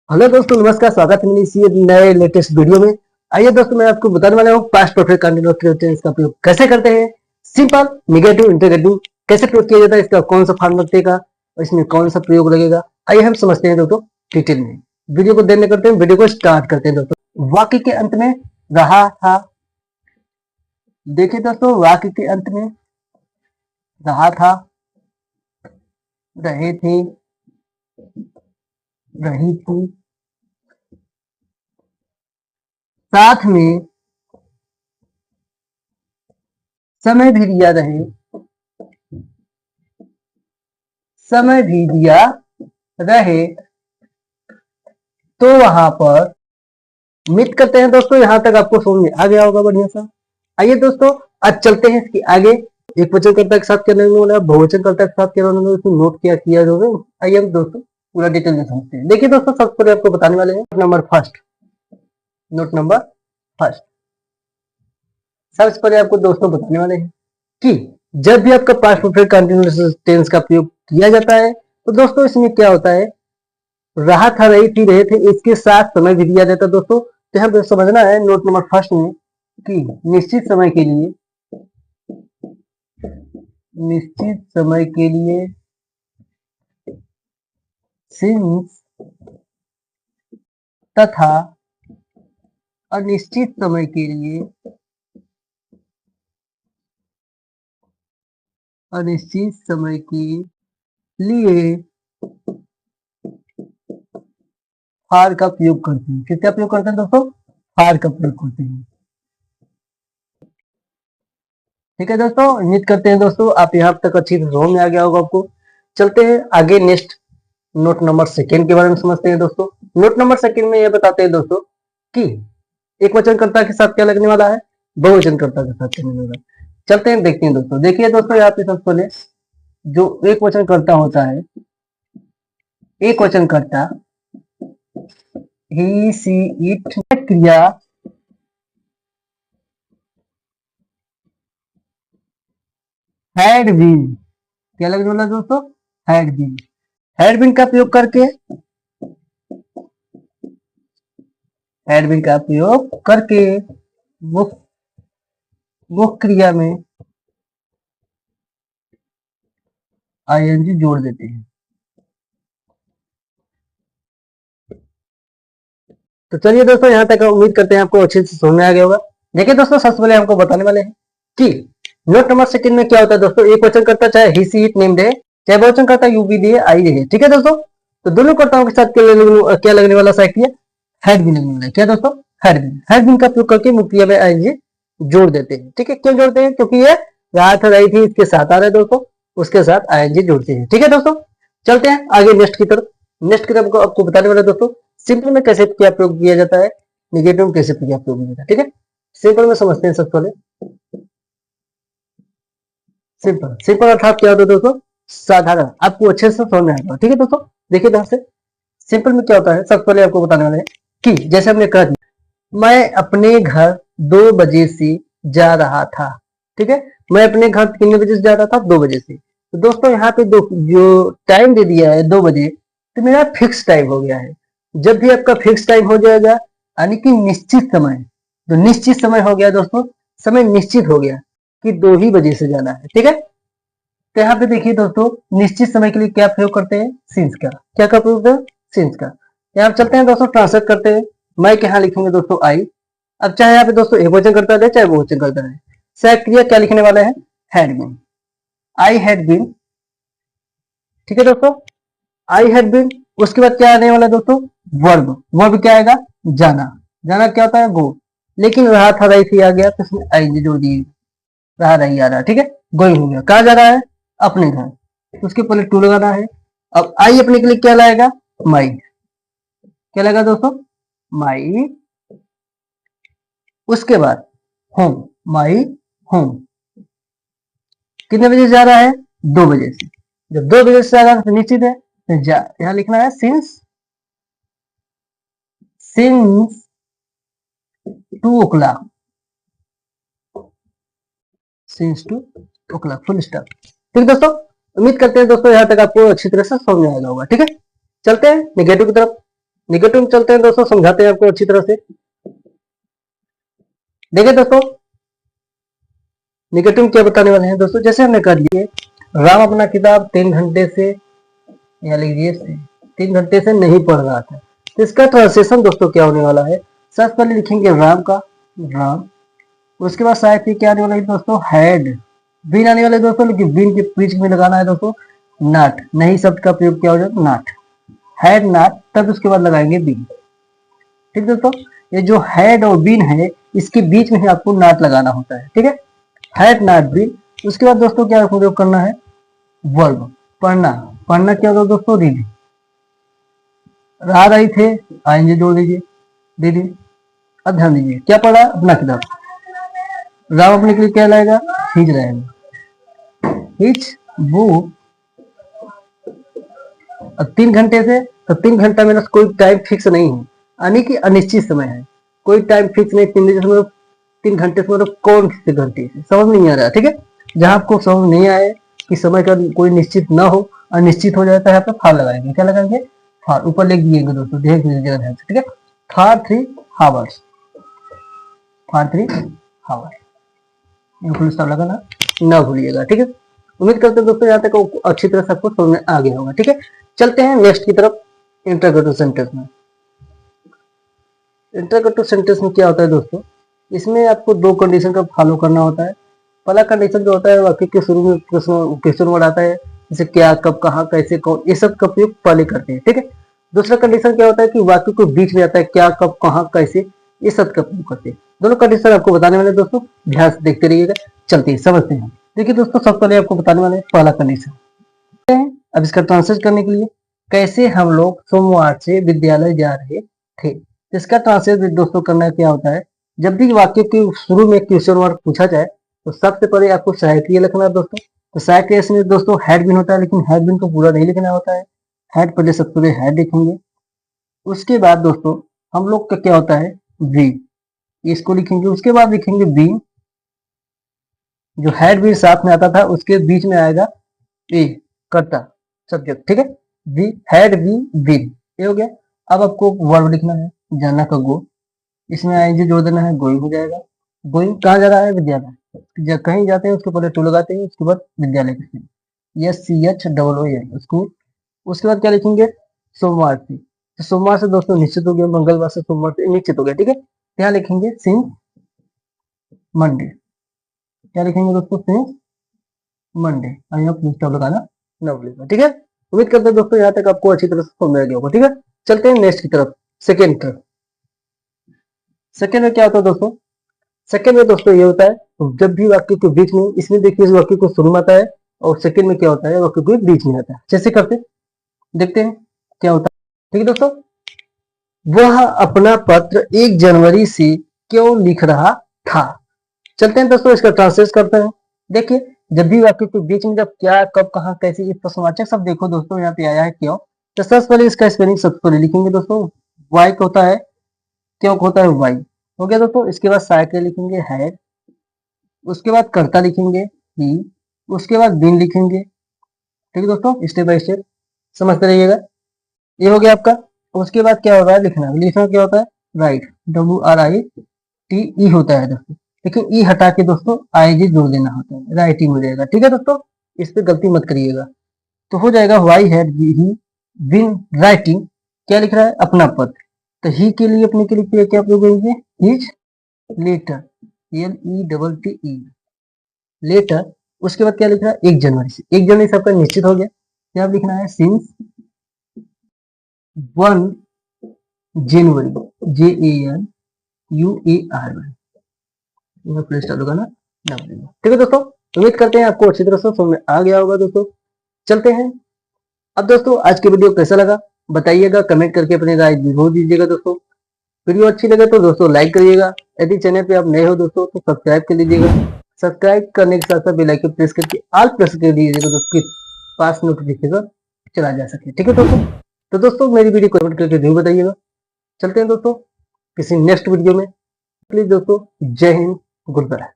Hello दोस्तों, नमस्कार। स्वागत है मेरी इसी नए लेटेस्ट वीडियो में। आइए दोस्तों, मैं आपको बताने वाला हूँ past perfect continuous future tense का प्रयोग कैसे करते हैं। सिंपल, नेगेटिव, इंटरोगेटिव कैसे प्रयोग किया जाता है, इसका कौन सा फॉर्म लगेगा और इसमें कौन सा प्रयोग लगेगा। आइए हम समझते हैं दोस्तों डिटेल में। वीडियो को देने करते हैं, वीडियो को स्टार्ट करते हैं दोस्तों। वाक्य के अंत में रहा था। देखिए दोस्तों, वाक्य के अंत में रहा था, रहे थे, रही थी, साथ में समय भी दिया रहे, समय भी दिया रहे, तो वहां पर उम्मीद करते हैं दोस्तों यहां तक आपको समझ में आ गया होगा बढ़िया सा। आइए दोस्तों, आज चलते हैं इसके आगे। एक वचनकर्ता के साथ क्या लगने वाला है, बहुवचनकर्ता के साथ क्या लगने वाला है, उसमें नोट क्या किया जाए। आइए हम दोस्तों पूरा डिटेल में समझते हैं। देखिए दोस्तों, सबसे पहले आपको बताने वाले हैं number first, note number first. सबसे पहले आपको दोस्तों बताने वाले हैं कि जब भी आपका पास्ट परफेक्ट कंटीन्यूअस टेंस का प्रयोग किया जाता है तो दोस्तों इसमें क्या होता है, रहा था, रही थी, रहे थे, इसके साथ समय भी दिया जाता है दोस्तों। तो यहाँ पे समझना है नोट नंबर फर्स्ट में कि निश्चित समय के लिए, निश्चित समय के लिए, सिंस, तथा अनिश्चित समय के लिए, अनिश्चित समय के लिए फार का प्रयोग करते हैं। किसका प्रयोग करते हैं दोस्तों? फार का प्रयोग करते हैं। ठीक है दोस्तों, उम्मीद करते हैं दोस्तों आप यहाँ तक अच्छी से समझ में आ गया होगा आपको। चलते हैं आगे नेक्स्ट नोट नंबर सेकेंड के बारे में समझते हैं दोस्तों। नोट नंबर सेकेंड में यह बताते हैं दोस्तों कि एक वचनकर्ता के साथ क्या लगने वाला है, बहुवचनकर्ता के साथ लगने वाला है। चलते हैं देखते हैं दोस्तों। देखिए दोस्तों, यहाँ पे सबसे पहले जो एक वचनकर्ता होता है, एक वचनकर्ता ही, सी, इट, क्रिया हैड बीन, क्या लगने वाला दोस्तों? Had been. हैड बीन का प्रयोग करके, हैड बीन का प्रयोग करके वो क्रिया में आईएनजी जोड़ देते हैं। तो चलिए दोस्तों, यहाँ तक उम्मीद करते हैं आपको अच्छे से समझ में आ गया होगा। देखिए दोस्तों, सबसे पहले हमको बताने वाले हैं कि नोट नंबर सेकंड में क्या होता है दोस्तों। एक वचन करता चाहे ही, सी, इट, नेम रहे, चाहे बहुवचन करता यू, वी रहे, आई रहे। ठीक है दोस्तों, तो दोनों कर्ताओं के साथ क्या लगने वाला साइकिल, हैड बीन लगने वाला है। क्या दोस्तों? Had been. हैड बीन का प्रयोग करके मुक्तिया में आईएनजी जोड़ देते हैं। ठीक है, क्यों जोड़ते हैं? क्योंकि ये रात रही थी इसके साथ आ रहे दोस्तों, उसके साथ आईएनजी जोड़ते हैं। ठीक है दोस्तों, चलते हैं आगे नेक्स्ट की तरफ। नेक्स्ट की तरफ आपको बताने वाले दोस्तों सिंपल में कैसे क्या प्रयोग किया जाता है, निगेटिव में कैसे क्या प्रयोग किया जाता है। ठीक है, सिंपल में समझते हैं सबसे पहले। सिंपल, सिंपल अर्थात क्या होता है दोस्तों? साधारण। आपको अच्छे से समझ में आएगा। ठीक है दोस्तों, देखिए ध्यान से। सिंपल में क्या होता है, सबसे पहले आपको बताने वाले हैं कि जैसे हमने कह दिया, मैं अपने घर 2 बजे से जा रहा था। ठीक है, मैं अपने घर कितने बजे से जा रहा था? 2 बजे से। तो दोस्तों यहाँ पे जो टाइम दे दिया है 2 बजे, तो मेरा फिक्स टाइम हो गया है। जब भी आपका फिक्स टाइम हो जाएगा, यानी कि निश्चित समय, तो निश्चित समय हो गया दोस्तों, समय निश्चित हो गया कि 2 ही बजे से जाना है। ठीक है, तो यहाँ पे देखिए दोस्तों, निश्चित समय के लिए क्या प्रयोग करते हैं? सिंस का। क्या का प्रयोग है? सिंस का। यहाँ चलते हैं दोस्तों, ट्रांसलेट करते हैं। मैं यहाँ लिखेंगे दोस्तों आई। अब चाहे यहाँ पे दोस्तों एक वचन करता है, चाहे बहुवचन करता है, सहायक क्रिया क्या लिखने वाले हैं? Had been. I had been. ठीक है दोस्तों, आई हैड बीन। उसके बाद क्या आने वाला है दोस्तों? वर्ब। वर्ब क्या आएगा? जाना। जाना क्या होता है? गो। लेकिन रहा था, रही थी आ गया, तो इसमें आई जोड़ दिए, रहा रही आ रहा। ठीक है, गोइंग हो गया। कहा जा रहा है? अपने घर। तो उसके पहले टू लगाना है। अब आई अपने के लिए क्या लाएगा? माई। क्या लगा दोस्तों? माई। उसके बाद होम, माई होम। कितने बजे जा रहा है? 2 बजे से। जब 2 बजे से जा रहा है तो निश्चित है यहाँ लिखना है since, since 2 o'clock, since 2 o'clock, full stop. ठीक दोस्तों, उम्मीद करते हैं दोस्तों यहाँ तक आपको अच्छी तरह से समझ में आएगा होगा। ठीक है, चलते हैं नेगेटिव की तरफ। निगेटिव में चलते हैं दोस्तों, समझाते हैं आपको अच्छी तरह से। देखिए दोस्तों, निगेटिव क्या बताने वाले हैं दोस्तों। जैसे हमने कर लिए, राम अपना किताब 3 घंटे से, या लीजिए 3 घंटे से नहीं पढ़ रहा था, तो इसका ट्रांसलेशन दोस्तों क्या होने वाला है। सबसे पहले लिखेंगे राम का राम, उसके बाद साहित्य क्या आने वाला है दोस्तों, हैड। बीन आने वाले दोस्तों, लेकिन बीन के बीच में लगाना है दोस्तों नॉट, नहीं शब्द का प्रयोग क्या हो जाए, नॉट, हैड नॉट, तब उसके बाद लगाएंगे बीन। ठीक दोस्तों, ये जो हैड और बीन है इसके बीच में ही आपको नॉट लगाना होता है। ठीक है, हैड नॉट बीन। उसके बाद दोस्तों क्या प्रयोग करना है, वर्ब, पढ़ना। पढ़ना क्या होगा दोस्तों, रीडिंग। आ रही थे, आएंगे जोड़ दीजिए, रीडिंग। अब ध्यान दीजिए, क्या पढ़ा, अपना किताब। राम अपने के लिए क्या लाएगा, हिज लाएगा, हिज बुक। अब 3 घंटे से, तो 3 घंटा मेरा कोई टाइम फिक्स नहीं है, यानी कि अनिश्चित समय है, कोई टाइम फिक्स नहीं। 3 घंटे से मतलब कौन से घंटे से, समझ नहीं आ रहा। ठीक है, जहां आपको समझ नहीं आए कि समय का कोई निश्चित ना हो, अनिश्चित हो जाता है, यहाँ पे फार लगाएंगे। क्या लगाएंगे, फार। ऊपर लिख दिएंगे दोस्तों, देख लीजिएगा ध्यान से। ठीक है, फार 3 हावर्स, फार 3 हावर्स, फुल स्टॉप लगाना ना भूलिएगा। ठीक है, उम्मीद करते हैं दोस्तों यहाँ तक अच्छी तरह से आपको समझ में आ गया होगा। ठीक है, चलते हैं नेक्स्ट की तरफ, इंटरगेटिव सेंटेंस में। इंटरगेटिव सेंटेंस में क्या होता है दोस्तों, इसमें आपको 2 कंडीशन का फॉलो करना होता है। पहला कंडीशन जो होता है, वाक्य के शुरू में क्वेश्चन वर्ड आता है, जैसे क्या, कब, कहाँ, कैसे, कौन, ये सब का प्रयोग पहले करते हैं। ठीक है, दूसरा कंडीशन क्या होता है कि वाक्य को बीच में आता है, क्या, कब, कहाँ, कैसे, ये सब का प्रयोग करते हैं। दोनों कंडीशन आपको बताने वाले दोस्तों, ध्यान से देखते रहिएगा। चलते हैं, समझते हैं। देखिए दोस्तों, सबसे पहले आपको बताने वाले पहला कंडीशन। अब इसका ट्रांसलेट करने के लिए, कैसे हम लोग सोमवार से विद्यालय जा रहे थे, इसका ट्रांसलेट दोस्तों करना क्या होता है। जब भी वाक्य के शुरू में क्वेश्चन वर्ड पूछा जाए, तो सबसे पहले आपको सहायक लिखना है दोस्तों। तो सहायक में दोस्तों हैड बिन होता है, लेकिन हैड बिन को पूरा नहीं लिखना होता है। हैड पहले, सबसे पहले हैड लिखेंगे। उसके बाद दोस्तों हम लोग का क्या होता है, बी, इसको लिखेंगे। उसके बाद लिखेंगे बी, जो हैड बी साथ में आता था उसके बीच में आएगा ए, कर्ता, सब्जेक्ट। ठीक है, बी, हैड बी, बीन, ये हो गया। अब आपको वर्ब लिखना है, जाना का गो, इसमें आएंगे जोड़ देना है, गोइंग हो जाएगा। गोइंग कहाँ जा रहा है, विद्यालय। जब कहीं जाते हैं उसके पहले टू लगाते हैं, उसके बाद विद्यालय के, SCHOOL, स्कूल। उसके बाद क्या लिखेंगे, सोमवार से। तो सोमवार से दोस्तों निश्चित हो गया, मंगलवार से सोमवार से निश्चित हो गया। ठीक है, यहाँ लिखेंगे सिंस मंडे। क्या लिखेंगे दोस्तों, सिंस मंडे। यहाँ फुल स्टॉप लगाना ना भूलिएगा। ठीक है, उम्मीद करते हैं दोस्तों यहाँ तक आपको अच्छी तरह से समझ आ गया होगा। ठीक है, चलते हैं नेक्स्ट की तरफ, सेकेंड तरफ। सेकेंड में क्या होता है दोस्तों, सेकेंड में दोस्तों ये होता है, जब भी वाक्य के बीच में, इसमें देखिए वाक्य को शुरू में आता है, और सेकेंड में क्या होता है, वाक्य के बीच में आता है। जैसे करते देखते हैं क्या होता है। ठीक है दोस्तों, वह अपना पत्र 1 जनवरी से क्यों लिख रहा था। चलते हैं दोस्तों, इसका ट्रांसलेट करते हैं। देखिए, जब भी वाक्य के बीच में जब क्या, कब, कहाँ, कैसे, ये प्रश्नवाचक सब देखो दोस्तों यहाँ पे आया है क्यों, तो सबसे पहले इसका स्पेलिंग सबसे पहले लिखेंगे दोस्तों। वाई का होता है, क्यों होता है वाई, हो गया दोस्तों। इसके बाद सहायक लिखेंगे हैड, उसके बाद कर्ता लिखेंगे ही, उसके बाद बिन लिखेंगे। ठीक है दोस्तों, स्टेप बाय स्टेप समझते रहिएगा। ये हो गया आपका। उसके बाद क्या होता है, लिखना। लिखना क्या होता है, राइट, WRITE होता है दोस्तों, लेकिन ई हटा के दोस्तों ING जोड़ देना होता है, राइटिंग हो जाएगा। ठीक है दोस्तों, इस पे गलती मत करिएगा। तो हो जाएगा why had he been writing, क्या लिख रहा है, अपना पत्र। तो ही के लिए, अपने के लिए क्या प्रयोग करेंगे, हिज लेटर, LETTE, लेटर। उसके बाद क्या लिख रहा है, 1 जनवरी से। 1 जनवरी से आपका निश्चित हो गया। क्या लिखना है, सिंस 1 जनवरी, JANUARY, प्ले स्टॉप लगाना ना भूलिएगा। ठीक है दोस्तों, उम्मीद करते हैं आपको अच्छी तरह से समझ में आ गया होगा दोस्तों। चलते हैं अब दोस्तों, आज की वीडियो कैसा लगा बताइएगा, कमेंट करके अपनी राय जरूर दीजिएगा दोस्तों। वीडियो अच्छी लगे तो दोस्तों लाइक करिएगा। यदि चैनल पे आप नए हो दोस्तों तो सब्सक्राइब कर लीजिएगा। सब्सक्राइब करने के साथ साथ बेल आइकन प्रेस करके ऑल प्रेस कर दीजिएगा दोस्तों, पास नोटिफिकेशन चला जा सके। ठीक है दोस्तों, तो दोस्तों मेरी वीडियो को कमेंट करके जरूर बताइएगा। चलते हैं दोस्तों किसी नेक्स्ट वीडियो में। प्लीज दोस्तों, जय हिंद, गुड बाय।